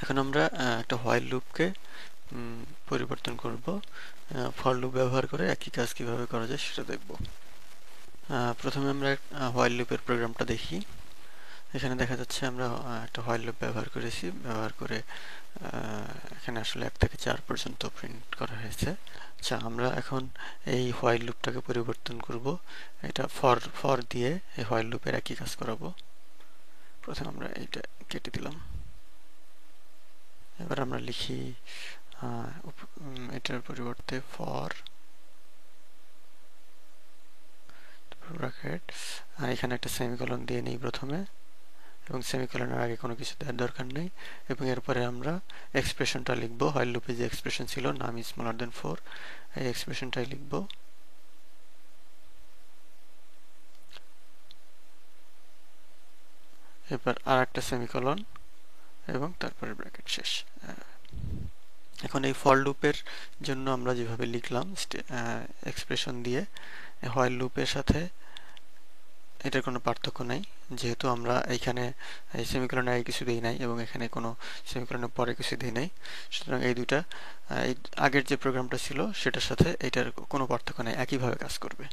এখন আমরা একটা হোয়াইল লুপকে পরিবর্তন করব ফর লুপ ব্যবহার করে একই কাজ কিভাবে করা যায় সেটা দেখব। প্রথমে আমরা হোয়াইল লুপের প্রোগ্রামটা দেখি। এখানে দেখা যাচ্ছে আমরা একটা হোয়াইল লুপ ব্যবহার করেছি, ব্যবহার করে এখানে আসলে 1 থেকে 4 পর্যন্ত প্রিন্ট করা হয়েছে। আচ্ছা, আমরা এখন এই হোয়াইল লুপটাকে পরিবর্তন করব, এটা ফর দিয়ে এই হোয়াইল লুপের একই কাজ করাবো। প্রথমে আমরা এইটা কেটে দিলাম। এবার আমরা লিখি এটার পরিবর্তে ফর ব্র্যাকেট, আর এখানে একটা সেমিকোলন দিয়ে নিই প্রথমে, এবং সেমিকোলনের আগে কোনো কিছু দেওয়ার দরকার নেই। এবং এরপরে আমরা এক্সপ্রেশনটা লিখবো, হোয়াইল লুপে যে এক্সপ্রেশন ছিল নাম ইজ স্মলার দেন 4, এই এক্সপ্রেশনটাই লিখবো। এবার আর একটা সেমিকোলন এবং তারপরে ব্র্যাকেট শেষ। এখন এই ফর লুপের জন্য আমরা যেভাবে লিখলাম এক্সপ্রেশন দিয়ে, হোয়াইল লুপের সাথে এটার কোনো পার্থক্য নাই, যেহেতু আমরা এইখানে এই সেমিকোলনের আগে কিছু দেই নাই এবং এখানে কোনো সেমিকোলনের পরে কিছু দেই নাই। সুতরাং এই দুইটা এই আগের যে প্রোগ্রামটা ছিল সেটার সাথে এটার কোনো পার্থক্য নাই, একইভাবে কাজ করবে।